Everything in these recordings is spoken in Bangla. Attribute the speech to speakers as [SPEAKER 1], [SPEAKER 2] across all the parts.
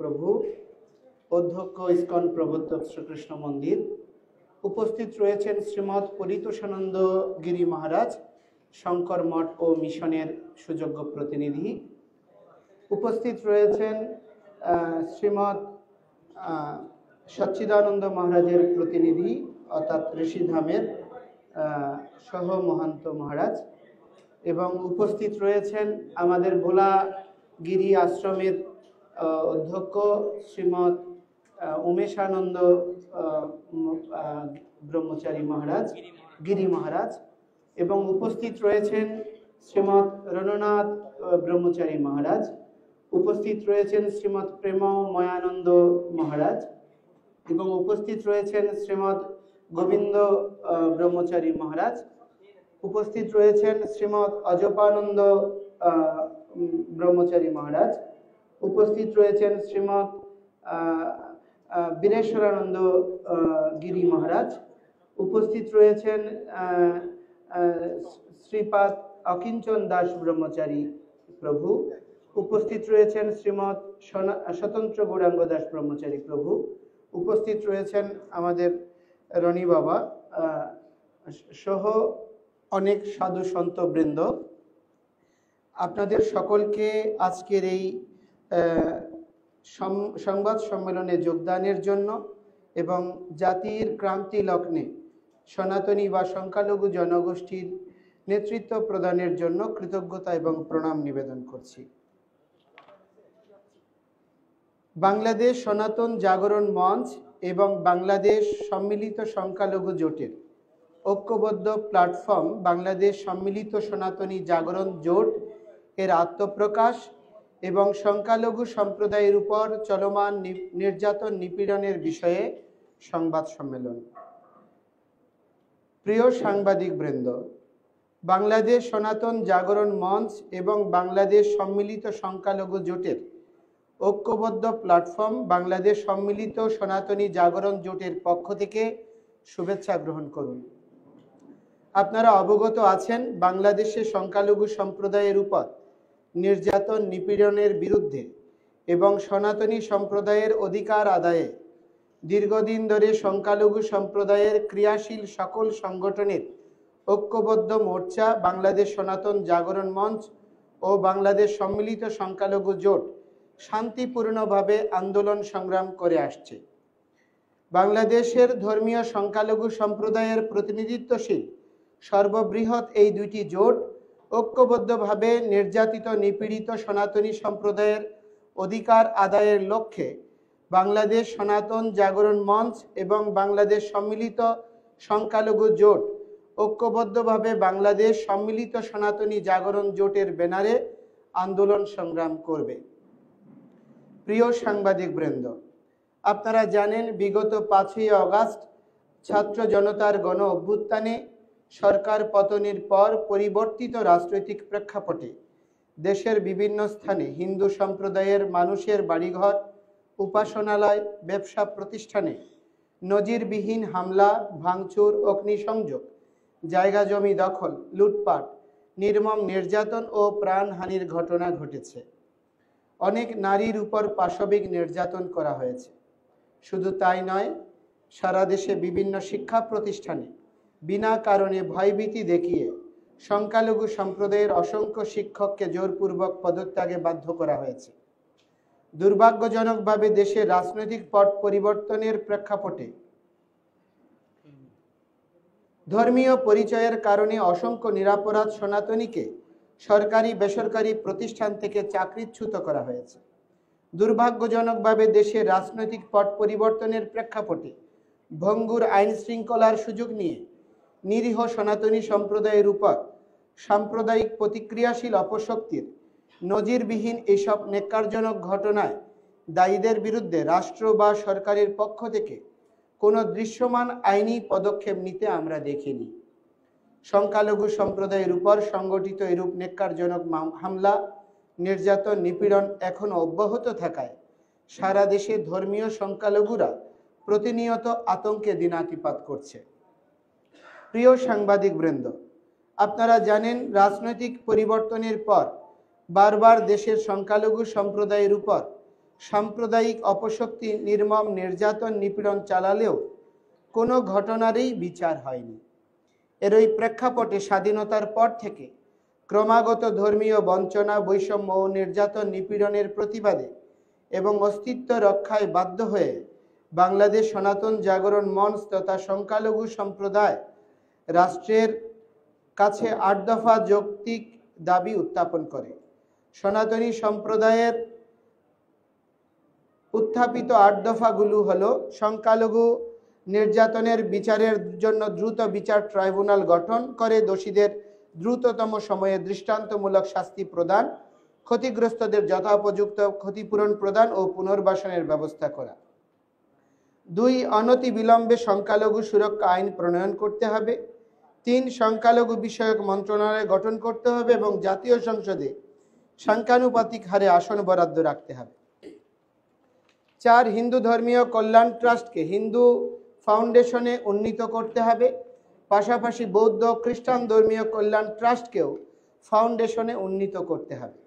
[SPEAKER 1] প্রভু, অধ্যক্ষ ইস্কন প্রবর্তক শ্রীকৃষ্ণ মন্দির, উপস্থিত রয়েছেন শ্রীমৎ পরিতোষানন্দ গিরি মহারাজ, শঙ্কর মঠ ও মিশনের সুযোগ্য প্রতিনিধি, উপস্থিত রয়েছেন শ্রীমৎ সচ্চিদানন্দ মহারাজের প্রতিনিধি অর্থাৎ ঋষিধামের সহ মহান্ত মহারাজ, এবং উপস্থিত রয়েছেন আমাদের ভোলাগিরি আশ্রমের অধ্যক্ষ শ্রীমৎ উমেশানন্দ ব্রহ্মচারী মহারাজ, গিরি মহারাজ, এবং উপস্থিত রয়েছেন শ্রীমৎ রণনাথ ব্রহ্মচারী মহারাজ, উপস্থিত রয়েছেন শ্রীমৎ প্রেমময়ানন্দ মহারাজ, এবং উপস্থিত রয়েছেন শ্রীমৎ গোবিন্দ ব্রহ্মচারী মহারাজ, উপস্থিত রয়েছেন শ্রীমৎ অজপানন্দ ব্রহ্মচারী মহারাজ, উপস্থিত রয়েছেন শ্রীমৎ বীরেশ্বরানন্দ গিরি মহারাজ, উপস্থিত রয়েছেন শ্রীপাদ অকিঞ্চন দাস ব্রহ্মচারী প্রভু, উপস্থিত রয়েছেন শ্রীমৎ স্বতন্ত্র গৌরাঙ্গ দাস ব্রহ্মচারী প্রভু, উপস্থিত রয়েছেন আমাদের রনি বাবা সহ অনেক সাধু সন্ত বৃন্দ। আপনাদের সকলকে আজকের এই সংবাদ সম্মেলনে যোগদানের জন্য এবং জাতির ক্রান্তি লগ্নে সনাতনী বা সংখ্যালঘু জনগোষ্ঠীর নেতৃত্ব প্রদানের জন্য কৃতজ্ঞতা এবং প্রণাম নিবেদন করছি। বাংলাদেশ সনাতন জাগরণ মঞ্চ এবং বাংলাদেশ সম্মিলিত সংখ্যালঘু জোটের ঐক্যবদ্ধ প্ল্যাটফর্ম বাংলাদেশ সম্মিলিত সনাতনী জাগরণ জোট এর আত্মপ্রকাশ এবং সংখ্যালঘু সম্প্রদায়ের উপর চলমান নির্যাতন নিপীড়নের বিষয়ে সংবাদ সম্মেলন। প্রিয় সাংবাদিক বৃন্দ, বাংলাদেশ সনাতন জাগরণ মঞ্চ এবং বাংলাদেশ সম্মিলিত সংখ্যালঘু জোটের ঐক্যবদ্ধ প্ল্যাটফর্ম বাংলাদেশ সম্মিলিত সনাতনী জাগরণ জোটের পক্ষ থেকে শুভেচ্ছা গ্রহণ করুন। আপনারা অবগত আছেন, বাংলাদেশে সংখ্যালঘু সম্প্রদায়ের উপর নির্যাতন নিপীড়নের বিরুদ্ধে এবং সনাতনী সম্প্রদায়ের অধিকার আদায়ে দীর্ঘদিন ধরে সংখ্যালঘু সম্প্রদায়ের ক্রিয়াশীল সকল সংগঠনের ঐক্যবদ্ধ মোর্চা বাংলাদেশ সনাতন জাগরণ মঞ্চ ও বাংলাদেশ সম্মিলিত সংখ্যালঘু জোট শান্তিপূর্ণভাবে আন্দোলন সংগ্রাম করে আসছে। বাংলাদেশের ধর্মীয় সংখ্যালঘু সম্প্রদায়ের প্রতিনিধিত্বশীল সর্ববৃহৎ এই দুইটি জোট ঐক্যবদ্ধভাবে নির্যাতিত নিপীড়িত সনাতনী সম্প্রদায়ের অধিকার আদায়ের লক্ষ্যে বাংলাদেশ সনাতন জাগরণ মঞ্চ এবং বাংলাদেশ সম্মিলিত সংখ্যালঘু জোট ঐক্যবদ্ধভাবে বাংলাদেশ সম্মিলিত সনাতনী জাগরণ জোটের ব্যানারে আন্দোলন সংগ্রাম করবে। প্রিয় সাংবাদিক বৃন্দ, আপনারা জানেন, বিগত 5ই আগস্ট ছাত্র জনতার গণ অভ্যুত্থানে সরকার পতনের পর পরিবর্তিত রাজনৈতিক প্রেক্ষাপটে দেশের বিভিন্ন স্থানে হিন্দু সম্প্রদায়ের মানুষের বাড়িঘর, উপাসনালয়, ব্যবসা প্রতিষ্ঠানে নজিরবিহীন হামলা, ভাঙচুর, অগ্নিসংযোগ, জায়গা জমি দখল, লুটপাট, নির্মম নির্যাতন ও প্রাণহানির ঘটনা ঘটেছে। অনেক নারীর উপর পাশবিক নির্যাতন করা হয়েছে। শুধু তাই নয়, সারা দেশে বিভিন্ন শিক্ষা প্রতিষ্ঠানে বিনা কারণে ভয়ভীতি দেখিয়ে সংখ্যালঘু সম্প্রদায়ের অসংখ্য শিক্ষককে জোরপূর্বক পদত্যাগে বাধ্য করা হয়েছে। দুর্ভাগ্যজনকভাবে দেশের রাজনৈতিক পট পরিবর্তনের প্রেক্ষাপটে ধর্মীয় পরিচয়ের কারণে অসংখ্য নিরপরাধ সনাতনীকে সরকারি বেসরকারি প্রতিষ্ঠান থেকে চাকরিচ্যুত করা হয়েছে। দুর্ভাগ্যজনকভাবে দেশের রাজনৈতিক পট পরিবর্তনের প্রেক্ষাপটে ভঙ্গুর আইন শৃঙ্খলার সুযোগ নিয়ে নিরীহ সনাতনী সম্প্রদায়ের উপর সাম্প্রদায়িক প্রতিক্রিয়াশীল অপশক্তির নজিরবিহীন এইসব ন্যাক্কারজনক ঘটনায় দায়ীদের বিরুদ্ধে রাষ্ট্র বা সরকারের পক্ষ থেকে কোনো দৃশ্যমান আইনি পদক্ষেপ নিতে আমরা দেখিনি। সংখ্যালঘু সম্প্রদায়ের উপর সংগঠিত এরূপ ন্যাক্কারজনক হামলা, নির্যাতন, নিপীড়ন এখনও অব্যাহত থাকায় সারা দেশে ধর্মীয় সংখ্যালঘুরা প্রতিনিয়ত আতঙ্কে দিনাতিপাত করছে। প্রিয় সাংবাদিক বৃন্দ, আপনারা জানেন, রাজনৈতিক পরিবর্তনের পর বারবার দেশের সংখ্যালঘু সম্প্রদায়ের উপর সাম্প্রদায়িক অপশক্তি নির্মম নির্যাতন নিপীড়ন চালালেও কোনো ঘটনারই বিচার হয়নি। এরই প্রেক্ষাপটে স্বাধীনতার পর থেকে ক্রমাগত ধর্মীয় বঞ্চনা, বৈষম্য ও নির্যাতন নিপীড়নের প্রতিবাদে এবং অস্তিত্ব রক্ষায় বাধ্য হয়ে বাংলাদেশ সনাতন জাগরণ মঞ্চ তথা সংখ্যালঘু সম্প্রদায় রাষ্ট্রের কাছে ৮ দফা যৌক্তিক দাবি উত্থাপন করে। সনাতনী সম্প্রদায়ের উত্থাপিত ৮ দফাগুলো হলো: সংখ্যালঘু নির্যাতনের বিচারের জন্য দ্রুত বিচার ট্রাইব্যুনাল গঠন করে দোষীদের দ্রুততম সময়ে দৃষ্টান্তমূলক শাস্তি প্রদান, ক্ষতিগ্রস্তদের যথোপযুক্ত ক্ষতিপূরণ প্রদান ও পুনর্বাসনের ব্যবস্থা করা। ২. অনতি বিলম্বে সংখ্যালঘু সুরক্ষা আইন প্রণয়ন করতে হবে। ৩. সংখ্যালঘু বিষয়ক মন্ত্রণালয় গঠন করতে হবে এবং জাতীয় সংসদে সংখ্যানুপাতিক হারে আসন বরাদ্দ রাখতে হবে। ৪. হিন্দু ধর্মীয় কল্যাণ ট্রাস্টকে হিন্দু ফাউন্ডেশনে উন্নীত করতে হবে। পাশাপাশি বৌদ্ধ খ্রিস্টান ধর্মীয় কল্যাণ ট্রাস্টকেও ফাউন্ডেশনে উন্নীত করতে হবে।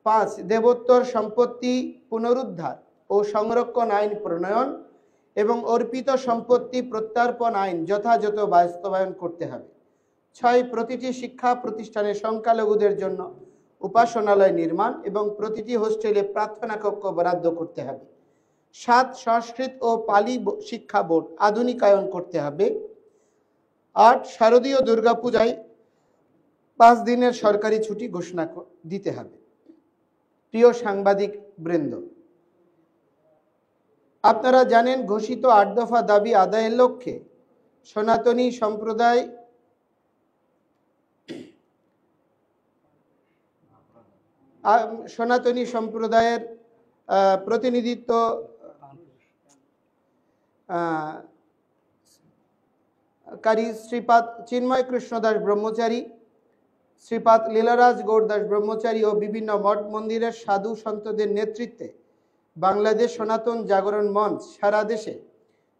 [SPEAKER 1] ৫. দেবোত্তর সম্পত্তি পুনরুদ্ধার ও সংরক্ষণ আইন প্রণয়ন এবং অর্পিত সম্পত্তি প্রত্যার্পণ আইন যথাযথ বাস্তবায়ন করতে হবে। ৬. প্রতিটি শিক্ষা প্রতিষ্ঠানে সংখ্যালঘুদের জন্য উপাসনালয় নির্মাণ এবং প্রতিটি হোস্টেলে প্রার্থনা কক্ষ বরাদ্দ করতে হবে। ৭. সংস্কৃত ও পালি শিক্ষা বোর্ড আধুনিকায়ন করতে হবে। ৮. শারদীয় দুর্গাপূজায় ৫ দিনের সরকারি ছুটি ঘোষণা দিতে হবে। প্রিয় সাংবাদিক বৃন্দ, আপনারা জানেন ঘোষিত ৮ দফা দাবি আদায়ের লক্ষ্যে সনাতনী সম্প্রদায়ের প্রতিনিধিত্ব কারী শ্রীপাদ চিন্ময় কৃষ্ণ দাস ব্রহ্মচারী, শ্রীপাদ লীলারাজ গৌড় দাস ব্রহ্মচারী ও বিভিন্ন মঠ মন্দিরের সাধু সন্তদের নেতৃত্বে বাংলাদেশ সনাতন জাগরণ মঞ্চ সারা দেশে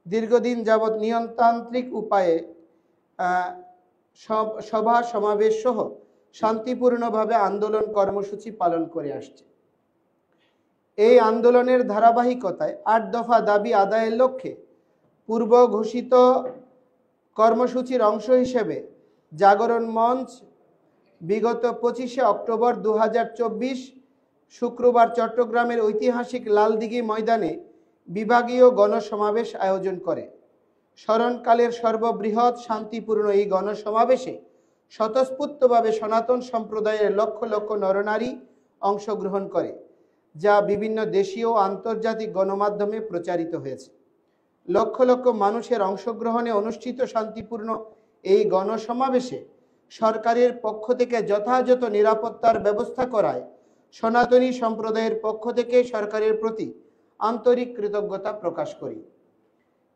[SPEAKER 1] দীর্ঘদিন যাবৎ নিয়মতান্ত্রিক উপায়ে সভা সমাবেশ সহ শান্তিপূর্ণভাবে আন্দোলন কর্মসূচি পালন করে আসছে। এই আন্দোলনের ধারাবাহিকতায় ৮ দফা দাবি আদায়ের লক্ষ্যে পূর্ব ঘোষিত কর্মসূচির অংশ হিসেবে জাগরণ মঞ্চ বিগত ২৫শে অক্টোবর ২০২৪ শুক্রবার চট্টগ্রামের ঐতিহাসিক লালদিঘি ময়দানে বিভাগীয় গণসমাবেশ আয়োজন করে। স্মরণকালের সর্ববৃহৎ শান্তিপূর্ণ এই গণসমাবেশে স্বতঃস্ফূর্তভাবে সনাতন সম্প্রদায়ের লক্ষ লক্ষ নরনারী অংশগ্রহণ করে, যা বিভিন্ন দেশীয় ও আন্তর্জাতিক গণমাধ্যমে প্রচারিত হয়েছে। লক্ষ লক্ষ মানুষের অংশগ্রহণে অনুষ্ঠিত শান্তিপূর্ণ এই গণসমাবেশে সরকারের পক্ষ থেকে যথাযথ নিরাপত্তার ব্যবস্থা করায় সনাতনী সম্প্রদায়ের পক্ষ থেকে সরকারের প্রতি আন্তরিক কৃতজ্ঞতা প্রকাশ করি।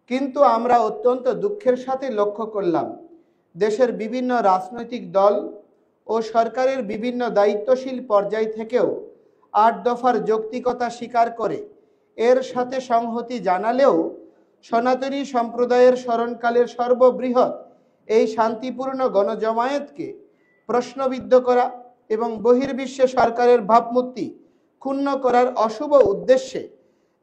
[SPEAKER 1] কিন্তু আমরা অত্যন্ত দুঃখের সাথে লক্ষ্য করলাম, দেশের বিভিন্ন রাজনৈতিক দল ও সরকারের বিভিন্ন দায়িত্বশীল পর্যায় থেকেও ৮ দফার যৌক্তিকতা স্বীকার করে এর সাথে সংহতি জানালেও সনাতনী সম্প্রদায়ের স্মরণকালের সর্ববৃহৎ এই শান্তিপূর্ণ গণজমায়েতকে প্রশ্নবিদ্ধ করা এবং বহির্বিশ্বে সরকারের ভাবমূর্তি ক্ষুণ্ণ করার অশুভ উদ্দেশ্যে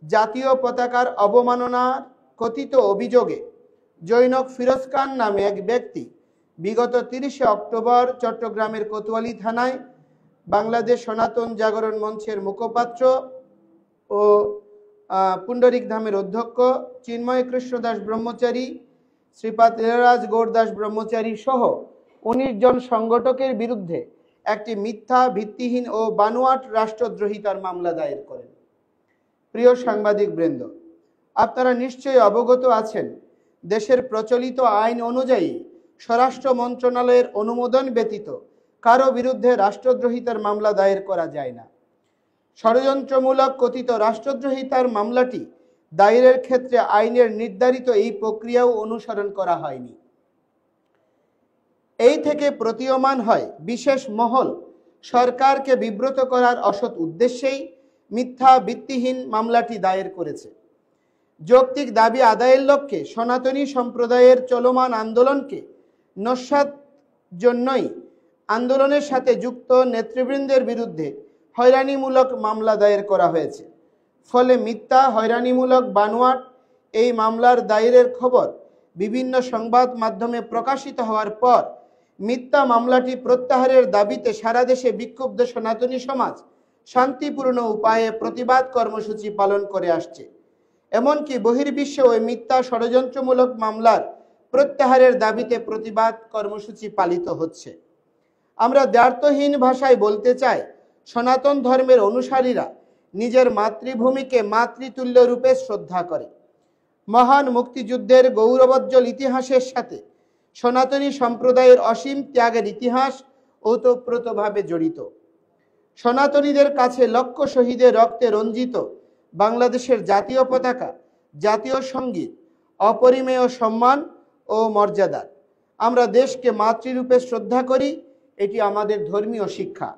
[SPEAKER 1] জাতীয় পতাকার অবমাননার কথিত অভিযোগে জৈনক ফিরোজ খান নামে এক ব্যক্তি বিগত ৩০শে অক্টোবর চট্টগ্রামের কোতোয়ালি থানায় বাংলাদেশ সনাতন জাগরণ মঞ্চের মুখপাত্র ও পুণ্ডরিক ধামের অধ্যক্ষ চিন্ময় কৃষ্ণ দাস ব্রহ্মচারী, শ্রীপাদ লীলারাজ গৌড় দাস ব্রহ্মচারী সহ ১৯ জন সংগঠকের বিরুদ্ধে একটি মিথ্যা, ভিত্তিহীন ও বানোয়াট রাষ্ট্রদ্রোহিতার মামলা দায়ের করেন। প্রিয় সাংবাদিক বৃন্দ, আপনারা নিশ্চয়ই অবগত আছেন, দেশের প্রচলিত আইন অনুযায়ী স্বরাষ্ট্র মন্ত্রণালয়ের অনুমোদন ব্যতীত কারো বিরুদ্ধে রাষ্ট্রদ্রোহিতার মামলা দায়ের করা যায় না। ষড়যন্ত্রমূলক কথিত রাষ্ট্রদ্রোহিতার মামলাটি দায়েরের ক্ষেত্রে আইনের নির্ধারিত এই প্রক্রিয়াও অনুসরণ করা হয়নি। এই থেকে প্রতীয়মান হয় বিশেষ মহল সরকারকে বিব্রত করার অসৎ উদ্দেশ্যেই মিথ্যা, ভিত্তিহীন মামলাটি দায়ের করেছে। যৌক্তিক দাবি আদায়ের লক্ষ্যে সনাতনী সম্প্রদায়ের চলমান আন্দোলনকে নস্যাৎ জন্যই আন্দোলনের সাথে যুক্ত নেতৃবৃন্দের বিরুদ্ধে হয়রানিমূলক মামলা দায়ের করা হয়েছে। ফলে মিথ্যা হয়রানিমূলক বানোয়াট এই মামলার দায়েরের খবর বিভিন্ন সংবাদ মাধ্যমে প্রকাশিত হওয়ার পর মিথ্যা মামলাটি প্রত্যাহারের দাবিতে সারা দেশে বিক্ষুব্ধ সনাতনী সমাজ শান্তিপূর্ণ উপায়ে প্রতিবাদ কর্মসূচি পালন করে আসছে। এমনকি বহির্বিশ্বে ওই মিথ্যা ষড়যন্ত্রমূলক মামলার প্রত্যাহারের দাবিতে প্রতিবাদ কর্মসূচি পালিত হচ্ছে। আমরা দ্ব্যর্থহীন ভাষায় বলতে চাই, সনাতন ধর্মের অনুসারীরা নিজের মাতৃভূমিকে মাতৃতুল্য রূপে শ্রদ্ধা করে। মহান মুক্তিযুদ্ধের গৌরবোজ্জ্বল ইতিহাসের সাথে সনাতনী সম্প্রদায়ের অসীম ত্যাগের ইতিহাস ওতপ্রোতভাবে জড়িত। সনাতনীদের কাছে লক্ষ শহীদের রক্তে রঞ্জিত বাংলাদেশের জাতীয় পতাকা, জাতীয় সঙ্গীত অপরিমেয় সম্মান ও মর্যাদার। আমরা দেশকে মাতৃরূপে শ্রদ্ধা করি, এটি আমাদের ধর্মীয় শিক্ষা।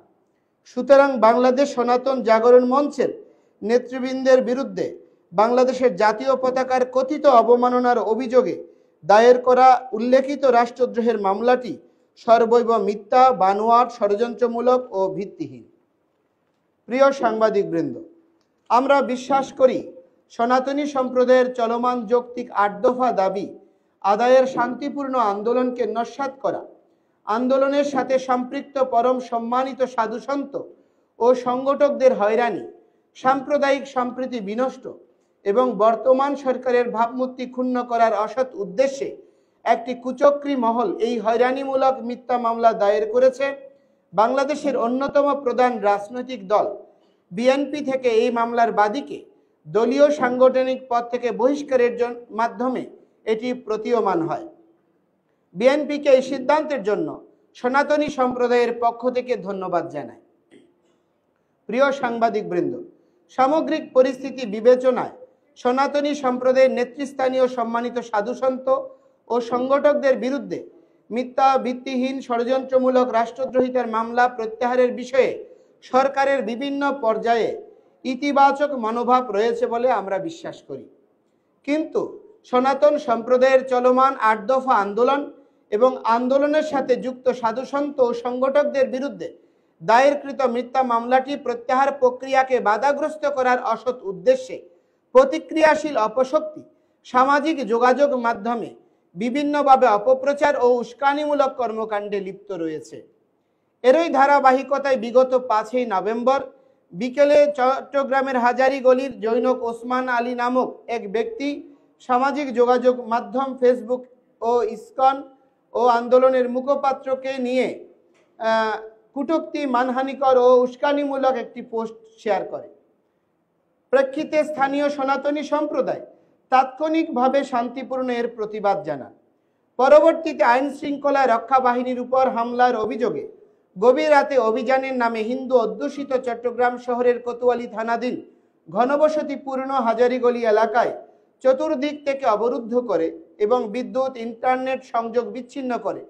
[SPEAKER 1] সুতরাং বাংলাদেশ সনাতন জাগরণ মঞ্চের নেতৃবৃন্দের বিরুদ্ধে বাংলাদেশের জাতীয় পতাকার কথিত অবমাননার অভিযোগে দায়ের করা উল্লেখিত রাষ্ট্রদ্রোহের মামলাটি সর্বৈব মিথ্যা, বানোয়াট, ষড়যন্ত্রমূলক ও ভিত্তিহীন। প্রিয় সাংবাদিকবৃন্দ, আমরা বিশ্বাস করি সনাতনী সম্প্রদায়ের চলমান যৌক্তিক ৮ দফা দাবি আদায়ের শান্তিপূর্ণ আন্দোলনকে নস্যাৎ করা, আন্দোলনের সাথে সম্পৃক্ত পরম সম্মানিত সাধুসন্ত ও সংগঠকদের হয়রানি, সাম্প্রদায়িক সম্প্রীতি বিনষ্ট এবং বর্তমান সরকারের ভাবমূর্তি ক্ষুণ্ণ করার অসৎ উদ্দেশ্যে একটি কুচক্রী মহল এই হয়রানিমূলক মিথ্যা মামলা দায়ের করেছে। বাংলাদেশের অন্যতম প্রধান রাজনৈতিক দল বিএনপি থেকে এই মামলার বাদীকে দলীয় সাংগঠনিক পদ থেকে বহিষ্কারের মাধ্যমে এটি প্রতীয়মান হয়। বিএনপিকে এই সিদ্ধান্তের জন্য সনাতনী সম্প্রদায়ের পক্ষ থেকে ধন্যবাদ জানাই। প্রিয় সাংবাদিকবৃন্দ, সামগ্রিক পরিস্থিতি বিবেচনায় সনাতনী সম্প্রদায়ের নেতৃস্থানীয় সম্মানিত সাধুসন্ত ও সংগঠকদের বিরুদ্ধে মিথ্যা, ভিত্তিহীন, ষড়যন্ত্রমূলক রাষ্ট্রদ্রোহিতার মামলা প্রত্যাহারের বিষয়ে সরকারের বিভিন্ন পর্যায়ে ইতিবাচক মনোভাব রয়েছে বলে আমরা বিশ্বাস করি। কিন্তু সনাতন সম্প্রদায়ের চলমান ৮ দফা আন্দোলন এবং আন্দোলনের সাথে যুক্ত সাধুসন্ত ও সংগঠকদের বিরুদ্ধে দায়েরকৃত মিথ্যা মামলাটি প্রত্যাহার প্রক্রিয়াকে বাধাগ্রস্ত করার অসৎ উদ্দেশ্যে প্রতিক্রিয়াশীল অপশক্তি সামাজিক যোগাযোগ মাধ্যমে বিভিন্নভাবে অপপ্রচার ও উস্কানিমূলক কর্মকাণ্ডে লিপ্ত রয়েছে। এরই ধারাবাহিকতায় বিগত ৫ই নভেম্বর বিকেলে চট্টগ্রামের হাজারীগলির জৈনক ওসমান আলী নামক এক ব্যক্তি সামাজিক যোগাযোগ মাধ্যম ফেসবুক ও ইসকন ও আন্দোলনের মুখপাত্রকে নিয়ে কটূক্তি, মানহানিকর ও উস্কানিমূলক একটি পোস্ট শেয়ার করে। প্রেক্ষিতে স্থানীয় সনাতনী সম্প্রদায় তাৎক্ষণিকভাবে শান্তিপূর্ণ এর প্রতিবাদ জানান। পরবর্তীতে আইন শৃঙ্খলা রক্ষা বাহিনীর উপর হামলার অভিযোগে গভীর রাতে অভিযানের নামে হিন্দু অধ্যুষিত চট্টগ্রাম শহরের কোতোয়ালি থানাধীন ঘনবসতিপূর্ণ হাজারীগলি এলাকায় চতুর্দিক থেকে অবরুদ্ধ করে এবং বিদ্যুৎ, ইন্টারনেট সংযোগ বিচ্ছিন্ন করে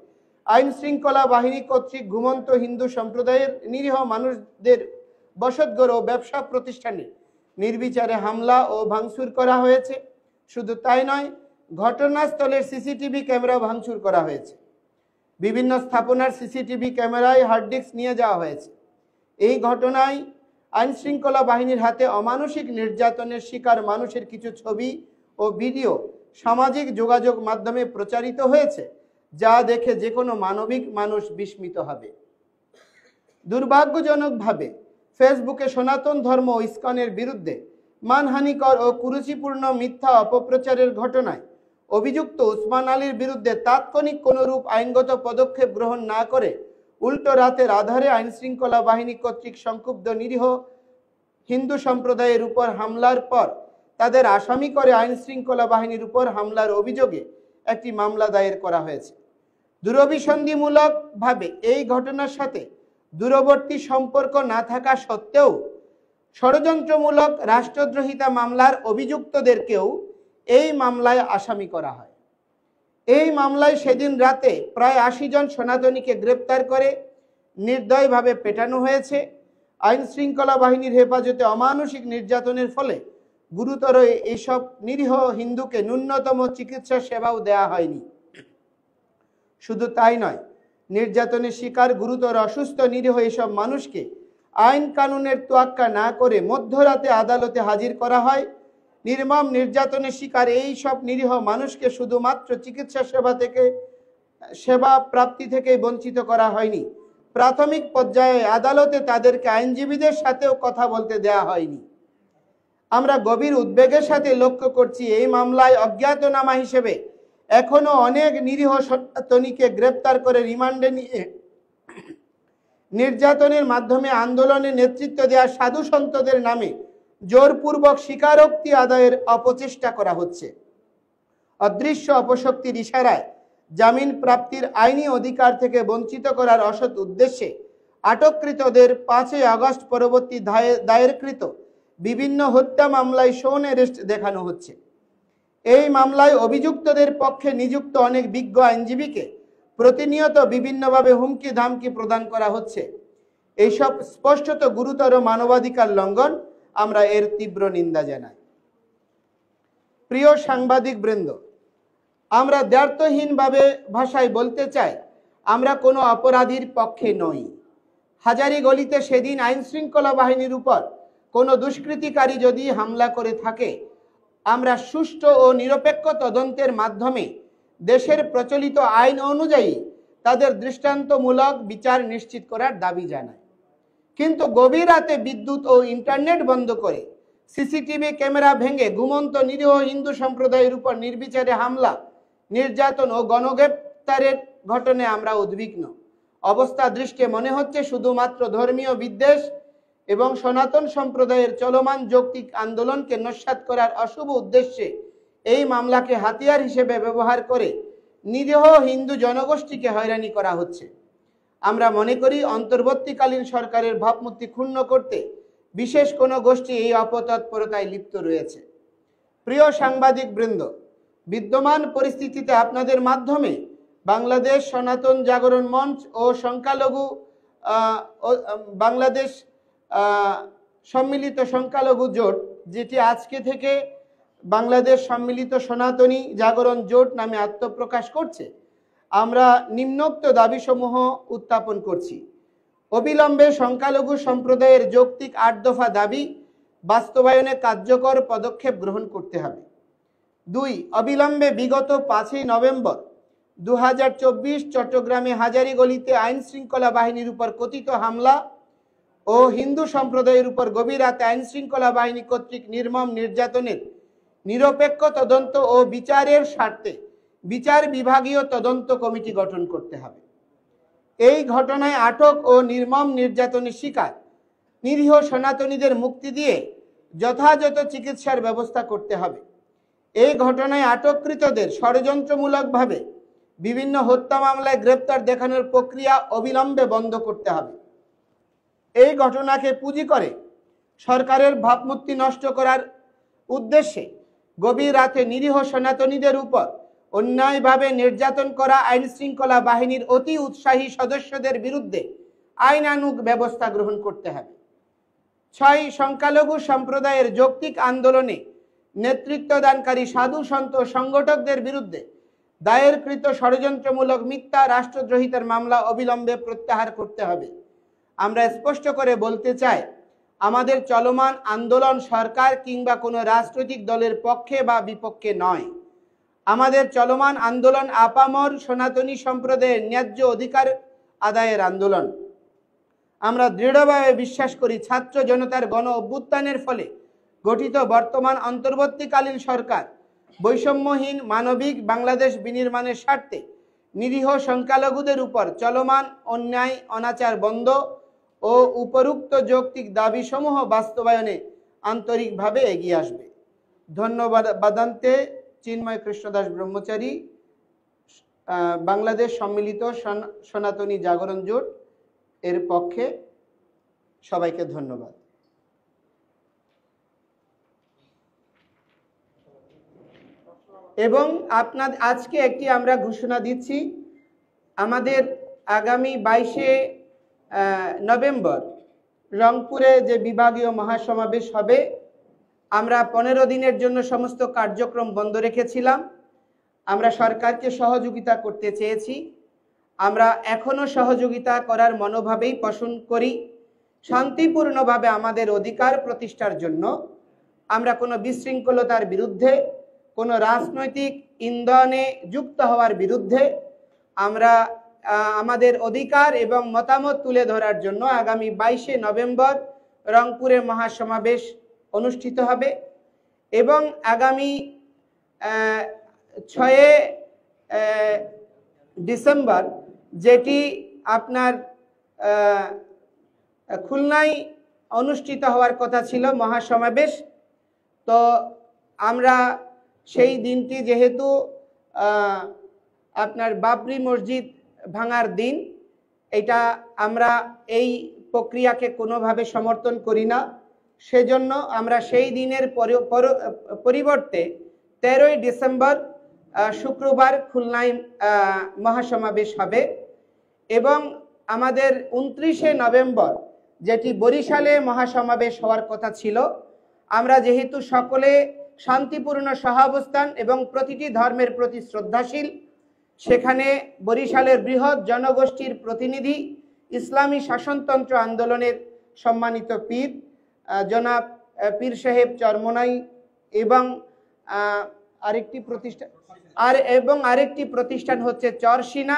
[SPEAKER 1] আইন শৃঙ্খলা বাহিনী কর্তৃক ঘুমন্ত হিন্দু সম্প্রদায়ের নিরীহ মানুষদের বসতঘর ও ব্যবসা প্রতিষ্ঠানে নির্বিচারে হামলা ও ভাঙচুর করা হয়েছে। শুধু তাই নয়, ঘটনাস্থলের সিসিটিভি ক্যামেরা ভাঙচুর করা হয়েছে। বিভিন্ন স্থাপনার সিসিটিভি ক্যামেরায় হার্ড ডিস্ক নিয়ে যাওয়া হয়েছে। এই ঘটনায় আইন শৃঙ্খলা বাহিনীর হাতে অমানসিক নির্যাতনের শিকার মানুষের কিছু ছবি ও ভিডিও সামাজিক যোগাযোগ মাধ্যমে প্রচারিত হয়েছে, যা দেখে যে কোনো মানবিক মানুষ বিস্মিত হবে। দুর্ভাগ্যজনকভাবে ফেসবুকে সনাতন ধর্ম ও ইসকনের বিরুদ্ধে মানহানিকর ও কুরুচিপূর্ণ মিথ্যা অপপ্রচারের ঘটনায় অভিযুক্ত ওসমান আলীর বিরুদ্ধে তাৎক্ষণিক কোনরূপ আইনগত পদক্ষেপ গ্রহণ না করে উল্টো রাতের আধারে আইন শৃঙ্খলা বাহিনী কর্তৃক সংক্ষুব্ধ নিরীহ হিন্দু সম্প্রদায়ের উপর হামলার পর তাদের আসামি করে আইন শৃঙ্খলা বাহিনীর উপর হামলার অভিযোগে একটি মামলা দায়ের করা হয়েছে। দূরভিসন্ধিমূলকভাবে এই ঘটনার সাথে দূরবর্তী সম্পর্ক না থাকা সত্ত্বেও ষড়যন্ত্রমূলক রাষ্ট্রদ্রোহিতা মামলার অভিযুক্তদেরকেও এই মামলায় আসামি করা হয়। এই মামলায় সেদিন রাতে প্রায় ৮০ জন সনাতনীকে গ্রেপ্তার করে নির্দয়ভাবে পেটানো হয়েছে। আইন শৃঙ্খলা বাহিনীর হেফাজতে অমানসিক নির্যাতনের ফলে গুরুতর এইসব নিরীহ হিন্দুকে ন্যূনতম চিকিৎসা সেবাও দেওয়া হয়নি। শুধু তাই নয়, নির্যাতনের শিকার গুরুতর অসুস্থ নিরীহ এইসব মানুষকে আইন কানুনের তোয়াক্কা না করে মধ্যরাতে আদালতে হাজির করা হয়। নির্মম নির্যাতনের শিকার এই সব নিরীহ মানুষকে শুধুমাত্র চিকিৎসা সেবা প্রাপ্তি থেকে বঞ্চিত করা হয়নি, প্রাথমিক পর্যায়ে আদালতে তাদেরকে আইনজীবীদের সাথেও কথা বলতে দেয়া হয়নি। আমরা গভীর উদ্বেগের সাথে লক্ষ্য করছি এই মামলায় অজ্ঞাতনামা হিসেবে এখনো অনেক নিরীহ সনাতনীকে গ্রেপ্তার করে রিমান্ডে নিয়ে নির্যাতনের মাধ্যমে আন্দোলনে নেতৃত্ব দেওয়া সাধু সন্তদের নামে জোরপূর্বক স্বীকারোক্তি আদায়ের অপচেষ্টা করা হচ্ছে। অদৃশ্য অপশক্তির ইশারায় জামিন প্রাপ্তির আইনি অধিকার থেকে বঞ্চিত করার অসৎ উদ্দেশ্যে আটককৃতদের 5 আগস্ট পরবর্তী দায়েরকৃত বিভিন্ন হত্যা মামলায় শোন অ্যারেস্ট দেখানো হচ্ছে। এই মামলায় অভিযুক্তদের পক্ষে নিযুক্ত অনেক বিজ্ঞ আইনজীবীকে প্রতিনিয়ত বিভিন্নভাবে হুমকি ধামকি প্রদান করা হচ্ছে। এইসব স্পষ্টত গুরুতর মানবাধিকার লঙ্ঘন, আমরা এর তীব্র নিন্দা জানাই। প্রিয় সাংবাদিক বৃন্দ, আমরা দ্ব্যর্থহীনভাবে ভাষায় বলতে চাই, আমরা কোনো অপরাধীর পক্ষে নই। হাজারীগলিতে সেদিন আইন শৃঙ্খলা বাহিনীর উপর কোনো দুষ্কৃতিকারী যদি হামলা করে থাকে, আমরা সুষ্ঠু ও নিরপেক্ষ তদন্তের মাধ্যমে দেশের প্রচলিত আইন অনুযায়ী তাদের দৃষ্টান্তমূলক বিচার নিশ্চিত করার দাবি জানাই। কিন্তু গভীর রাতে বিদ্যুৎ ও ইন্টারনেট বন্ধ করে সিসিটিভি ক্যামেরা ভেঙে ঘুমন্ত নিরীহ হিন্দু সম্প্রদায়ের উপর নির্বিচারে হামলা, নির্যাতন ও গণগ্রেপ্তারের ঘটনায় আমরা উদ্বিগ্ন। অবস্থা দৃষ্টে মনে হচ্ছে শুধুমাত্র ধর্মীয় বিদ্বেষ এবং সনাতন সম্প্রদায়ের চলমান যৌক্তিক আন্দোলনকে নস্যাৎ করার অশুভ উদ্দেশ্যে এই মামলাকে হাতিয়ার হিসেবে ব্যবহার করে নিরীহ হিন্দু জনগোষ্ঠীকে হয়রানি করা হচ্ছে। আমরা মনে করি অন্তর্বর্তীকালীন সরকারের ভাবমূর্তি ক্ষুণ্ণ করতে বিশেষ কোনো গোষ্ঠী এই অপতৎপরতায় লিপ্ত রয়েছে। প্রিয় সাংবাদিক বৃন্দ, বিদ্যমান পরিস্থিতিতে আপনাদের মাধ্যমে বাংলাদেশ সনাতন জাগরণ মঞ্চ ও বাংলাদেশ সম্মিলিত সংখ্যালঘু জোট, যেটি আজকে থেকে বাংলাদেশ সম্মিলিত সনাতনী জাগরণ জোট নামে আত্মপ্রকাশ করছে, আমরা নিম্নোক্ত দাবিসমূহ উত্থাপন করছি। অবিলম্বে সংখ্যালঘু সম্প্রদায়ের যৌক্তিক 8 দফা দাবি বাস্তবায়নে কার্যকর পদক্ষেপ গ্রহণ করতে হবে। 2. অবিলম্বে বিগত 5 নভেম্বর 2024 চট্টগ্রামে হাজারীগলিতে আইন শৃঙ্খলা বাহিনীর উপর কথিত হামলা ও হিন্দু সম্প্রদায়ের উপর গভীর রাতে আইন শৃঙ্খলা বাহিনী কর্তৃক নির্মম নির্যাতনের নিরপেক্ষ তদন্ত ও বিচারের স্বার্থে বিচার বিভাগীয় তদন্ত কমিটি গঠন করতে হবে। এই ঘটনায় আটক ও নির্মম নির্যাতনের শিকার নিরীহ সনাতনীদের মুক্তি দিয়ে যথাযথ চিকিৎসার ব্যবস্থা করতে হবে। এই ঘটনায় আটককৃতদের ষড়যন্ত্রমূলকভাবে বিভিন্ন হত্যা মামলায় গ্রেপ্তার দেখানোর প্রক্রিয়া অবিলম্বে বন্ধ করতে হবে। এই ঘটনাকে পুঁজি করে সরকারের ভাবমূর্তি নষ্ট করার উদ্দেশ্যে গভীর রাতে নিরীহ সনাতনীদের উপর অন্যায়ভাবে নির্যাতন করা আইন শৃঙ্খলা বাহিনীর অতি উৎসাহী সদস্যদের বিরুদ্ধে আইনানুগ ব্যবস্থা গ্রহণ করতে হবে। 6. সংখ্যালঘু সম্প্রদায়ের যৌক্তিক আন্দোলনে নেতৃত্বদানকারী সাধু সন্ত সংগঠকদের বিরুদ্ধে দায়েরকৃত ষড়যন্ত্রমূলক মিথ্যা রাষ্ট্রদ্রোহিতার মামলা অবিলম্বে প্রত্যাহার করতে হবে। আমরা স্পষ্ট করে বলতে চাই, আমাদের চলমান আন্দোলন সরকার কিংবা কোনো রাজনৈতিক দলের পক্ষে বা বিপক্ষে নয়। আমাদের চলমান আন্দোলন আপামর সনাতনী সম্প্রদায়ের ন্যায্য অধিকার আদায়ের আন্দোলন। আমরা দৃঢ়ভাবে বিশ্বাস করি ছাত্র জনতার গণ অভ্যুত্থানের ফলে গঠিত বর্তমান অন্তর্বর্তীকালীন সরকার বৈষম্যহীন মানবিক বাংলাদেশ বিনির্মাণের স্বার্থে নিরীহ সংখ্যালঘুদের উপর চলমান অন্যায় অনাচার বন্ধ ও উপরোক্ত যৌক্তিক দাবিসমূহ বাস্তবায়নে আন্তরিকভাবে এগিয়ে আসবে। ধন্যবাদ। বাদান্তে চিন্ময় কৃষ্ণদাস ব্রহ্মচারী, বাংলাদেশ সম্মিলিত সনাতনী জাগরণ জোট এর পক্ষে সবাইকে ধন্যবাদ। এবং আজকে একটি আমরা ঘোষণা দিচ্ছি, আমাদের আগামী 22 নভেম্বর রংপুরে যে বিভাগীয় মহাসমাবেশ হবে, আমরা 15 দিনের জন্য সমস্ত কার্যক্রম বন্ধ রেখেছিলাম। আমরা সরকারকে সহযোগিতা করতে চেয়েছি। আমরা এখনো সহযোগিতা করার মনোভাবেই পোষণ করি। শান্তিপূর্ণভাবে আমাদের অধিকার প্রতিষ্ঠার জন্য আমরা কোনো বিশৃঙ্খলতার বিরুদ্ধে, কোনো রাজনৈতিক ইন্ধনে যুক্ত হওয়ার বিরুদ্ধে আমরা আমাদের অধিকার এবং মতামত তুলে ধরার জন্য আগামী 22শে নভেম্বর রংপুরে মহাসমাবেশ অনুষ্ঠিত হবে এবং আগামী 6 ডিসেম্বর যেটি আপনার খুলনায় অনুষ্ঠিত হওয়ার কথা ছিল মহাসমাবেশ, তো আমরা সেই দিনটি যেহেতু আপনার বাবরি মসজিদ ভাঙার দিন, এটা আমরা এই প্রক্রিয়াকে কোনোভাবে সমর্থন করি না, সেজন্য আমরা সেই দিনের পরিবর্তে 13ই ডিসেম্বর শুক্রবার খুলনায় মহাসমাবেশ হবে এবং আমাদের 29শে নভেম্বর যেটি বরিশালে মহাসমাবেশ হওয়ার কথা ছিল, আমরা যেহেতু সকলে শান্তিপূর্ণ সহাবস্থান এবং প্রতিটি ধর্মের প্রতি শ্রদ্ধাশীল, সেখানে বরিশালের বৃহৎ জনগোষ্ঠীর প্রতিনিধি ইসলামী শাসনতন্ত্র আন্দোলনের সম্মানিত পীর জনাব পীর সাহেব চরমোনাই এবং আরেকটি প্রতিষ্ঠান হচ্ছে চরসিনা,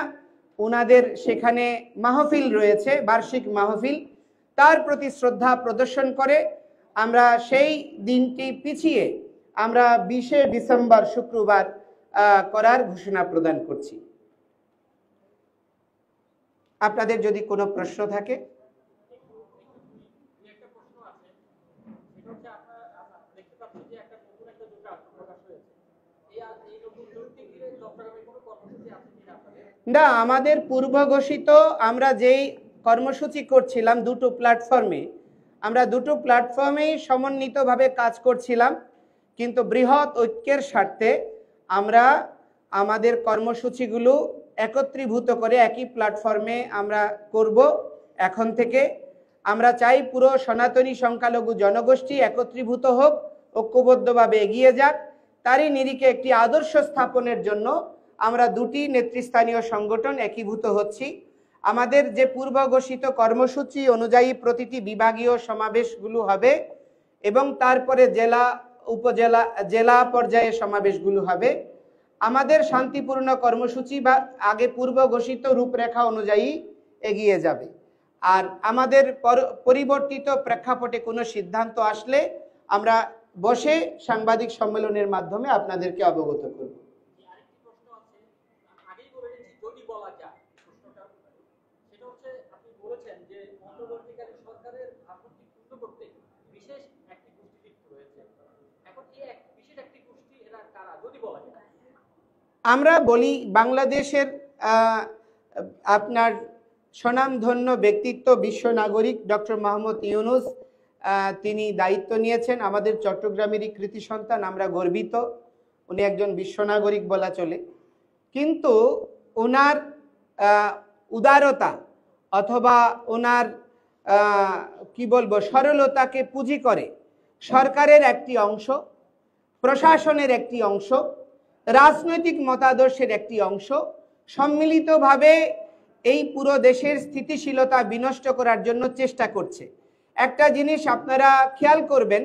[SPEAKER 1] ওনাদের সেখানে মাহফিল রয়েছে, বার্ষিক মাহফিল, তার প্রতি শ্রদ্ধা প্রদর্শন করে আমরা সেই দিনটি পিছিয়ে আমরা 20শে ডিসেম্বর শুক্রবার করার ঘোষণা প্রদান করছি। আপনাদের যদি কোনো প্রশ্ন থাকে। না, আমাদের পূর্ব ঘোষিত আমরা যেই কর্মসূচি করছিলাম দুটো প্ল্যাটফর্মে, আমরা দুটো প্ল্যাটফর্মেই সমন্বিতভাবে কাজ করছিলাম, কিন্তু বৃহৎ ঐক্যের স্বার্থে আমরা আমাদের কর্মসূচিগুলো একত্রীভূত করে একই প্ল্যাটফর্মে আমরা করব। এখন থেকে আমরা চাই পুরো সনাতনী সংখ্যালঘু জনগোষ্ঠী একত্রীভূত হোক, ঐক্যবদ্ধভাবে এগিয়ে যাক। তারই নিরিখে একটি আদর্শ স্থাপনের জন্য আমরা দুটি নেতৃস্থানীয় সংগঠন একীভূত হচ্ছি। আমাদের যে পূর্ব ঘোষিত কর্মসূচি অনুযায়ী প্রতিটি বিভাগীয় সমাবেশগুলো হবে এবং তারপরে জেলা উপজেলা জেলা পর্যায়ে সমাবেশগুলো হবে। আমাদের শান্তিপূর্ণ কর্মসূচি বা আগে পূর্ব ঘোষিত রূপরেখা অনুযায়ী এগিয়ে যাবে। আর আমাদের পরিবর্তিত প্রেক্ষাপটে কোনো সিদ্ধান্ত আসলে আমরা বসে সাংবাদিক সম্মেলনের মাধ্যমে আপনাদেরকে অবগত করব। আমরা বলি বাংলাদেশের আপনার স্বনামধন্য ব্যক্তিত্ব বিশ্ব নাগরিক ডক্টর মোহাম্মদ ইউনূস তিনি দায়িত্ব নিয়েছেন, আমাদের চট্টগ্রামেরই কৃতি সন্তান, আমরা গর্বিত, উনি একজন বিশ্ব নাগরিক বলা চলে। কিন্তু ওনার উদারতা অথবা ওনার কি বলবো সরলতাকে পুঁজি করে সরকারের একটি অংশ, প্রশাসনের একটি অংশ, রাজনৈতিক মতাদর্শের একটি অংশ সম্মিলিতভাবে এই পুরো দেশের স্থিতিশীলতা বিনষ্ট করার জন্য চেষ্টা করছে। একটা জিনিস আপনারা খেয়াল করবেন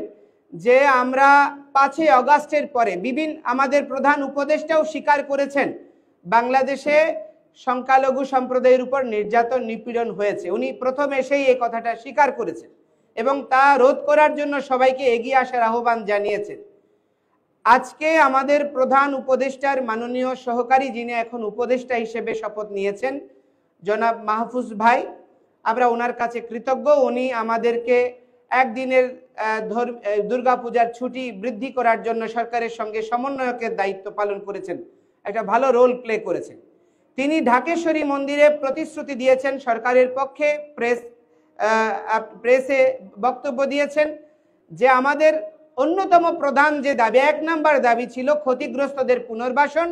[SPEAKER 1] যে আমরা 5ই আগস্টের পরে আমাদের প্রধান উপদেষ্টাও স্বীকার করেছেন বাংলাদেশে সংখ্যালঘু সম্প্রদায়ের উপর নির্যাতন নিপীড়ন হয়েছে। উনি প্রথম এসেই এই কথাটা স্বীকার করেছেন এবং তা রোধ করার জন্য সবাইকে এগিয়ে আসার আহ্বান জানিয়েছেন। আজকে আমাদের প্রধান উপদেষ্টার মাননীয় সহকারী, যিনি এখন উপদেষ্টা হিসেবে শপথ নিয়েছেন, জনাব মাহফুজ ভাই, আমরা ওনার কাছে কৃতজ্ঞ। উনি আমাদেরকে একদিনের দুর্গাপূজার ছুটি বৃদ্ধি করার জন্য সরকারের সঙ্গে সমন্বয়কের দায়িত্ব পালন করেছেন, একটা ভালো রোল প্লে করেছেন। তিনি ঢাকেশ্বরী মন্দিরে প্রতিশ্রুতি দিয়েছেন, সরকারের পক্ষে প্রেসে বক্তব্য দিয়েছেন যে আমাদের অন্যতম প্রধান যে দাবি, 1 নম্বর দাবি ছিল ক্ষতিগ্রস্তদের পুনর্বাসন,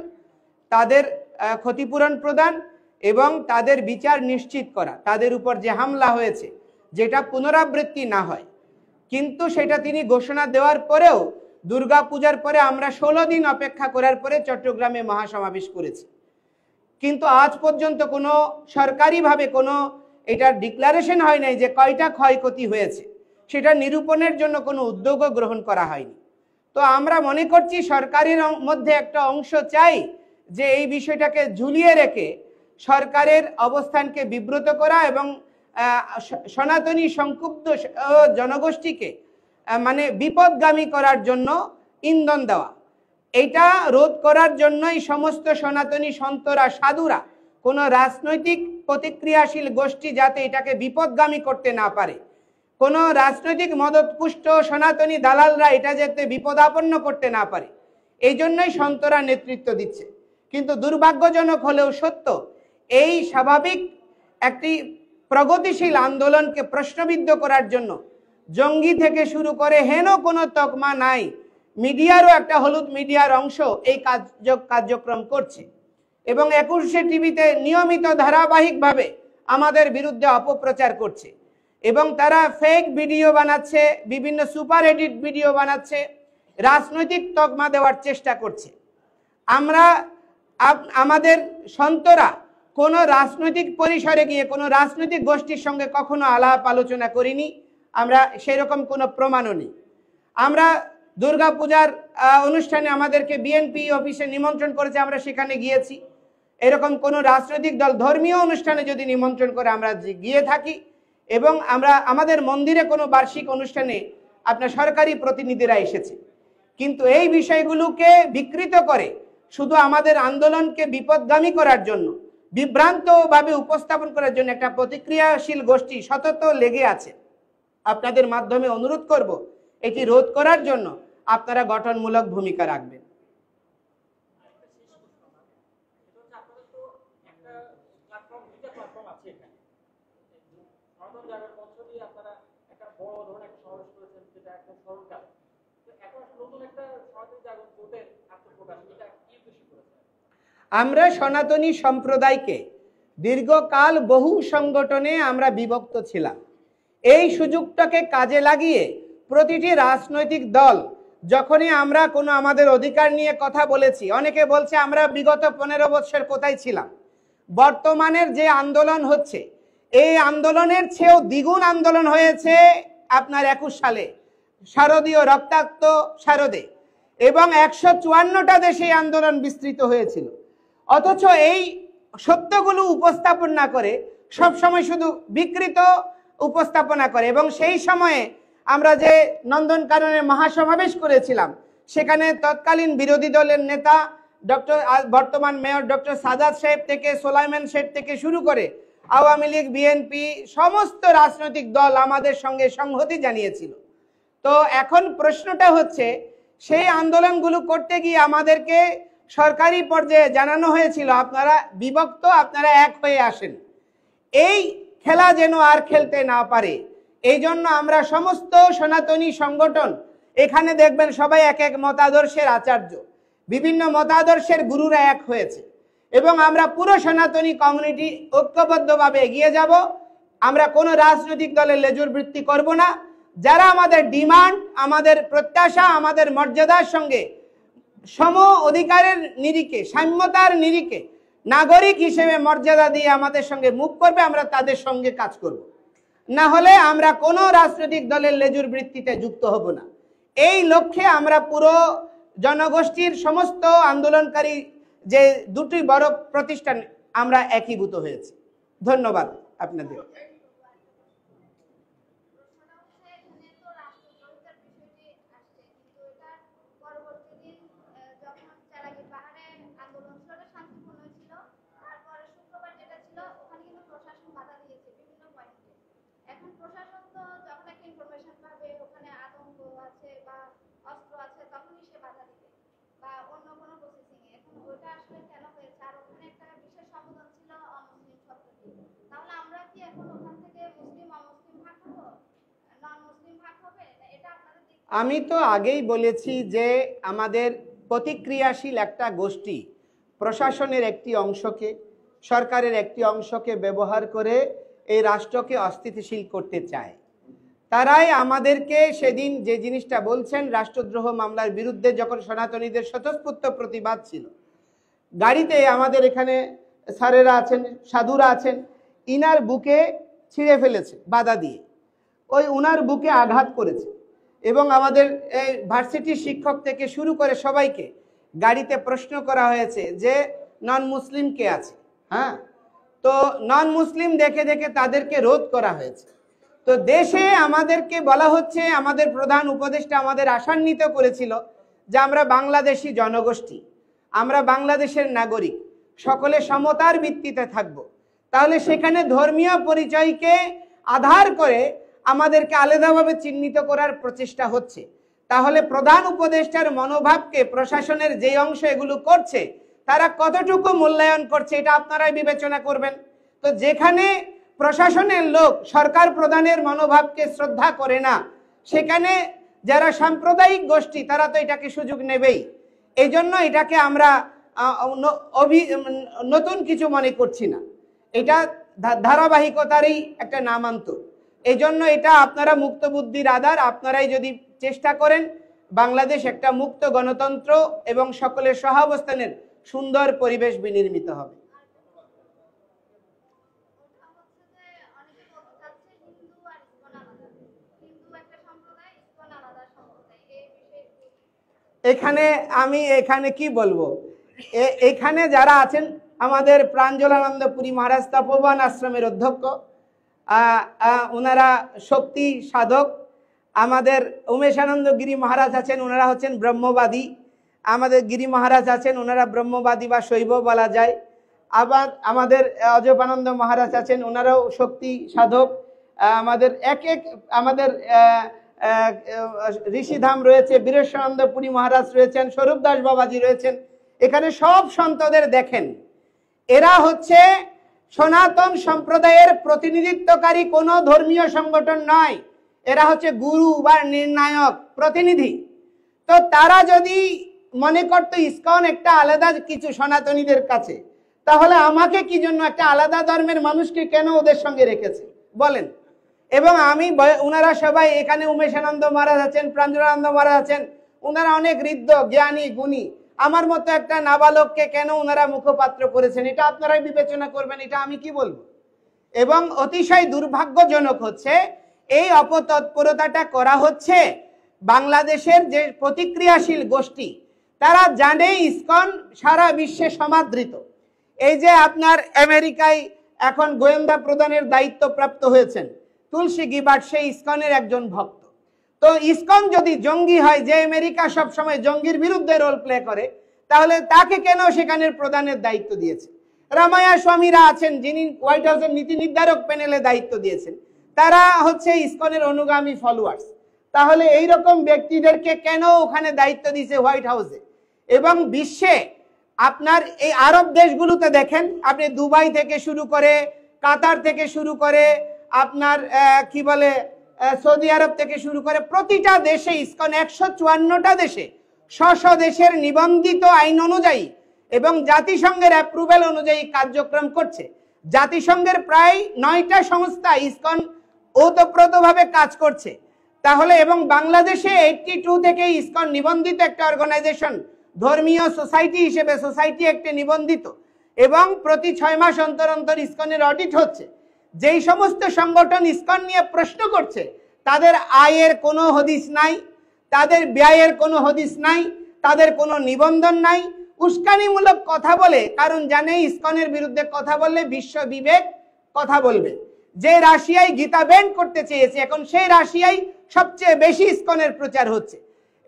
[SPEAKER 1] তাদের ক্ষতিপূরণ প্রদান এবং তাদের বিচার নিশ্চিত করা, তাদের উপর যে হামলা হয়েছে যেটা পুনরাবৃত্তি না হয়। কিন্তু সেটা তিনি ঘোষণা দেওয়ার পরেও দুর্গাপূজার পরে আমরা 16 দিন অপেক্ষা করার পরে চট্টগ্রামে মহাসমাবেশ করেছি, কিন্তু আজ পর্যন্ত কোনো সরকারিভাবে কোনো এটার ডিক্লারেশন হয় নাই যে কয়টা ক্ষয়ক্ষতি হয়েছে, সেটা নিরূপণের জন্য কোনো উদ্যোগও গ্রহণ করা হয়নি। তো আমরা মনে করছি সরকারের মধ্যে একটা অংশ চাই যে এই বিষয়টাকে ঝুলিয়ে রেখে সরকারের অবস্থানকে বিব্রত করা এবং সনাতনী সংক্ষুব্ধ জনগোষ্ঠীকে মানে বিপদগামী করার জন্য ইন্ধন দেওয়া। এটা রোধ করার জন্যই সমস্ত সনাতনী সন্তরা সাধুরা কোনো রাজনৈতিক প্রতিক্রিয়াশীল গোষ্ঠী যাতে এটাকে বিপদগামী করতে না পারে, কোনো রাজনৈতিক মদতপুষ্ট সনাতনী দালালরা এটা যাতে বিপদাপন্ন করতে না পারে, এই জন্যই সন্তরা নেতৃত্ব দিচ্ছে। কিন্তু দুর্ভাগ্যজনক হলেও সত্য, এই স্বাভাবিক একটি প্রগতিশীল আন্দোলনকে প্রশ্নবিদ্ধ করার জন্য জঙ্গি থেকে শুরু করে হেন কোনো তকমা নাই, মিডিয়ারও একটা হলুদ মিডিয়ার অংশ এই কার্যক্রম করছে এবং 21শে টিভিতে নিয়মিত ধারাবাহিকভাবে আমাদের বিরুদ্ধে অপপ্রচার করছে এবং তারা ফেক ভিডিও বানাচ্ছে, বিভিন্ন সুপার এডিট ভিডিও বানাচ্ছে, রাজনৈতিক তকমা দেওয়ার চেষ্টা করছে। আমরা আমাদের সন্তরা কোনো রাজনৈতিক পরিসরে গিয়ে কোনো রাজনৈতিক গোষ্ঠীর সঙ্গে কখনো আলাপ আলোচনা করিনি, আমরা সেরকম কোনো প্রমাণও নেই। আমরা দুর্গাপূজার অনুষ্ঠানে আমাদেরকে বিএনপি অফিসে নিমন্ত্রণ করেছে, আমরা সেখানে গিয়েছি। এরকম কোনো রাজনৈতিক দল ধর্মীয় অনুষ্ঠানে যদি নিমন্ত্রণ করে আমরা গিয়ে থাকি এবং আমরা আমাদের মন্দিরে কোনো বার্ষিক অনুষ্ঠানে আপনার সরকারি প্রতিনিধিরা এসেছে। কিন্তু এই বিষয়গুলোকে বিকৃত করে শুধু আমাদের আন্দোলনকে বিপদগামী করার জন্য, বিভ্রান্তভাবে উপস্থাপন করার জন্য একটা প্রতিক্রিয়াশীল গোষ্ঠী সতত লেগে আছে। আপনাদের মাধ্যমে অনুরোধ করব এটি রোধ করার জন্য আপনারা গঠনমূলক ভূমিকা রাখবেন। আমরা সনাতনী সম্প্রদায়কে দীর্ঘকাল বহু সংগঠনে আমরা বিভক্ত ছিলাম। এই সুযোগটাকে কাজে লাগিয়ে প্রতিটি রাজনৈতিক দল যখনই আমরা কোনো আমাদের অধিকার নিয়ে কথা বলেছি, অনেকে বলছে আমরা বিগত 15 বছর কোথায় ছিলাম। বর্তমানের যে আন্দোলন হচ্ছে এই আন্দোলনের চেয়েও দ্বিগুণ আন্দোলন হয়েছে আপনার 21 সালে শারদীয় রক্তাক্ত শারদে এবং 154টা দেশে আন্দোলন বিস্তৃত হয়েছিল। অথচ এই সত্যগুলো উপস্থাপন না করে সবসময় শুধু বিকৃত উপস্থাপনা করে এবং সেই সময়ে আমরা যে নন্দনকাননে মহাসমাবেশ করেছিলাম সেখানে তৎকালীন বিরোধী দলের নেতা বর্তমান মেয়র ডক্টর সাদাত সাহেব থেকে সোলাইমান সাহেব থেকে শুরু করে আওয়ামী লীগ, বিএনপি সমস্ত রাজনৈতিক দল আমাদের সঙ্গে সংহতি জানিয়েছিল। তো এখন প্রশ্নটা হচ্ছে সেই আন্দোলনগুলো করতে গিয়ে আমাদেরকে সরকারি পর্যায়ে জানানো হয়েছিল আপনারা বিভক্ত, আপনারা এক হয়ে আসেন। এই খেলা যেন আর খেলতে না পারে এই জন্য আমরা সমস্ত সনাতনী সংগঠন, এখানে দেখবেন সবাই এক এক মতাদর্শের আচার্য, বিভিন্ন মতাদর্শের গুরুরা এক হয়েছে এবং আমরা পুরো সনাতনী কমিউনিটি ঐক্যবদ্ধভাবে এগিয়ে যাব। আমরা কোনো রাজনৈতিক দলের লেজুর বৃত্তি করব না। যারা আমাদের ডিমান্ড, আমাদের প্রত্যাশা, আমাদের মর্যাদার সঙ্গে সম অধিকারের নিরিখে, সাম্যতার নিরিখে নাগরিক হিসেবে মর্যাদা দিয়ে আমাদের সঙ্গে মুভ করবে, আমরা তাদের সঙ্গে কাজ করব। না হলে আমরা কোনো রাজনৈতিক দলের লেজুর বৃত্তিতে যুক্ত হব না। এই লক্ষ্যে আমরা পুরো জনগোষ্ঠীর সমস্ত আন্দোলনকারী যে দুটি বড় প্রতিষ্ঠান আমরা একীভূত হয়েছি। ধন্যবাদ আপনাদের। আমি তো আগেই বলেছি যে আমাদের প্রতিক্রিয়াশীল একটা গোষ্ঠী প্রশাসনের একটি অংশকে, সরকারের একটি অংশকে ব্যবহার করে এই রাষ্ট্রকে অস্থিতিশীল করতে চায়। তারাই আমাদেরকে সেদিন যে জিনিসটা বলছেন, রাষ্ট্রদ্রোহ মামলার বিরুদ্ধে যখন সনাতনীদের স্বতঃস্ফূর্ত প্রতিবাদ ছিল, গাড়িতে আমাদের এখানে স্যারেরা আছেন, সাধুরা আছেন, ইনার বুকে ছিঁড়ে ফেলেছে বাধা দিয়ে, ওই উনার বুকে আঘাত করেছে এবং আমাদের এই ভার্সিটির শিক্ষক থেকে শুরু করে সবাইকে গাড়িতে প্রশ্ন করা হয়েছে যে নন মুসলিম কে আছে। হ্যাঁ, তো নন মুসলিম দেখে দেখে তাদেরকে রোধ করা হয়েছে। তো দেশে আমাদেরকে বলা হচ্ছে, আমাদের প্রধান উপদেষ্টা আমাদের আশান্বিত করেছিল যে আমরা বাংলাদেশি জনগোষ্ঠী, আমরা বাংলাদেশের নাগরিক, সকলে সমতার ভিত্তিতে থাকব। তাহলে সেখানে ধর্মীয় পরিচয়কে আধার করে আমাদেরকে আলাদাভাবে চিহ্নিত করার প্রচেষ্টা হচ্ছে। তাহলে প্রধান উপদেষ্টার মনোভাবকে প্রশাসনের যে অংশ এগুলো করছে তারা কতটুকু মূল্যায়ন করছে এটা আপনারাই বিবেচনা করবেন। তো যেখানে প্রশাসনের লোক সরকার প্রধানের মনোভাবকে শ্রদ্ধা করে না, সেখানে যারা সাম্প্রদায়িক গোষ্ঠী তারা তো এটাকে সুযোগ নেবেই। এই জন্য এটাকে আমরা নতুন কিছু মনে করছি না, এটা ধারাবাহিকতারই একটা নামান্তর। এই জন্য এটা আপনারা মুক্ত বুদ্ধির আধার, আপনারাই যদি চেষ্টা করেন বাংলাদেশ একটা মুক্ত গণতন্ত্র এবং সকলের সহাবস্থানের সুন্দর পরিবেশ বিনির্মিত হবে। এখানে কি বলবো, এখানে যারা আছেন আমাদের প্রাঞ্জলানন্দ পুরী মহারাজ তপোবন আশ্রমের অধ্যক্ষ, ওনারা শক্তি সাধক। আমাদের উমেশানন্দ গিরি মহারাজ আছেন, ওনারা হচ্ছেন ব্রহ্মবাদী। আমাদের গিরি মহারাজ আছেন, ওনারা ব্রহ্মবাদী বা শৈব বলা যায়। আবার আমাদের অজপানন্দ মহারাজ আছেন, ওনারাও শক্তি সাধক। আমাদের ঋষিধাম রয়েছে, বীরেশানন্দ পুরী মহারাজ রয়েছেন, স্বরূপ দাস বাবাজি রয়েছেন। এখানে সব সন্তদের দেখেন, এরা হচ্ছে সনাতন সম্প্রদায়ের প্রতিনিধিত্বকারী কোনো ধর্মীয় সংগঠন নয়, এরা হচ্ছে গুরু বা নির্ণায়ক প্রতিনিধি। তো তারা যদি মনে করতো ইসকন একটা আলাদা কিছু সনাতনীদের কাছে, তাহলে আমাকে কি জন্য একটা আলাদা ধর্মের মানুষকে কেন ওদের সঙ্গে রেখেছে বলেন। এবং ওনারা সবাই এখানে উমেশানন্দ মহারাজ আছেন, প্রাঞ্জলানন্দ মহারাজ আছেন, ওনারা অনেক ঋদ্ধ জ্ঞানী গুণী। আমার মতো একটা নাবালককে কেন ওনারা মুখপাত্র করেছেন এটা আপনারাই বিবেচনা করবেন, এটা আমি কি বলবো। এবং অতিশয় দুর্ভাগ্যজনক হচ্ছে এই অপতৎপরতাটা করা হচ্ছে বাংলাদেশের যে প্রতিক্রিয়াশীল গোষ্ঠী, তারা জানে ইসকন সারা বিশ্বে সমাদৃত। এই যে আপনার আমেরিকায় এখন গোয়েন্দা প্রদানের দায়িত্ব প্রাপ্ত হয়েছেন তুলসী গিবার্ট, সেই ইসকনের একজন ভক্ত। তো ইসকন যদি জঙ্গি হয়, যে আমেরিকা সব সময় জঙ্গির বিরুদ্ধে রোল প্লে করে, তাহলে তাকে কেন সেখানের প্রধানের দায়িত্ব দিয়েছে? রামায়া স্বামীরা আছেন, যিনি হোয়াইট হাউসের নীতি নির্ধারক প্যানেলে দায়িত্ব দিয়েছেন, তারা হচ্ছে ইসকনের অনুগামী ফলোয়ার্স। তাহলে এই রকম ব্যক্তিদেরকে কেন ওখানে দায়িত্ব দিয়েছে হোয়াইট হাউসে? এবং বিশ্বে আপনার এই আরব দেশগুলোতে দেখেন, আপনি দুবাই থেকে শুরু করে, কাতার থেকে শুরু করে, আপনার কি বলে সৌদি আরব থেকে শুরু করে, প্রতিটা দেশে ইসকন 154টা দেশে স্ব দেশের নিবন্ধিত আইন অনুযায়ী এবং জাতিসংঘের অ্যাপ্রুভেল অনুযায়ী কার্যক্রম করছে। জাতিসংঘের প্রায় 9টা সংস্থা ইসকন ওতপ্রোতভাবে কাজ করছে। তাহলে এবং বাংলাদেশে 82 থেকে ইসকন নিবন্ধিত একটা অর্গানাইজেশন, ধর্মীয় সোসাইটি হিসেবে সোসাইটি একটি নিবন্ধিত, এবং প্রতি 6 মাস অন্তর অন্তর ইসকনের অডিট হচ্ছে। যেই সমস্ত সংগঠন ইসকন নিয়ে প্রশ্ন করছে তাদের আয়ের কোনো হদিস নাই, তাদের ব্যয়ের কোনো হদিস নাই, তাদের কোনো নিবন্ধন নাই, উস্কানিমূলক কথা বলে, কারণ জানে ইসকনের বিরুদ্ধে কথা বললে বিশ্ব বিবেক কথা বলবে। যে রাশিয়ায় গীতা ব্যান করতে চেয়েছে, এখন সেই রাশিয়ায় সবচেয়ে বেশি ইসকনের প্রচার হচ্ছে।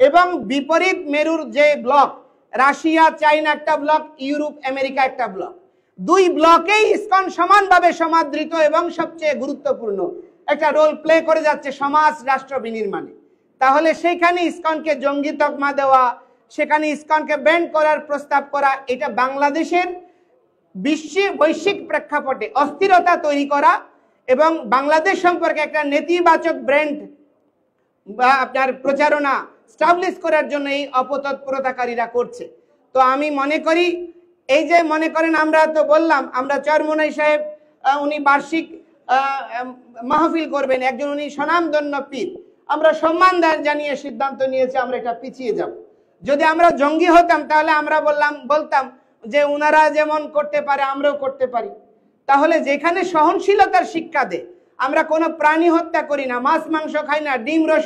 [SPEAKER 1] এবং বিপরীত মেরুর যে ব্লক, রাশিয়া চাইনা একটা ব্লক, ইউরোপ আমেরিকা একটা ব্লক, দুই ব্লকেই ইসকন সমানভাবে সমাদৃত এবং সবচেয়ে গুরুত্বপূর্ণ একটা রোল প্লে করে যাচ্ছে সমাজ রাষ্ট্র বিনির্মাণে। তাহলে সেখানে ইসকনকে জঙ্গি তকমা দেওয়া, সেখানে ইসকনকে ব্যান্ড করার প্রস্তাব করা, এটা বাংলাদেশের বৈশ্বিক প্রেক্ষাপটে অস্থিরতা তৈরি করা এবং বাংলাদেশ সম্পর্কে একটা নেতিবাচক ব্র্যান্ড বা আপনার প্রচারণা স্টাবলিশ করার জন্য এই অপতৎপরতাকারীরা করছে। তো আমি মনে করি, এই যে মনে করেন আমরা তো বললাম আমরা চরমোনাই সাহেব উনি বার্ষিক মাহফিল করবেন, একজন উনি স্বনামধন্য পীর, আমরা সম্মান জানিয়ে সিদ্ধান্ত নিয়েছি আমরা এটা পিছিয়ে যাব। যদি আমরা জঙ্গি হতাম তাহলে আমরা বলতাম যে উনারা যেমন করতে পারে আমরাও করতে পারি। তাহলে যেখানে সহনশীলতার শিক্ষা দেয়, আমরা কোনো প্রাণী হত্যা করি না, মাছ মাংস খাই না, ডিম রস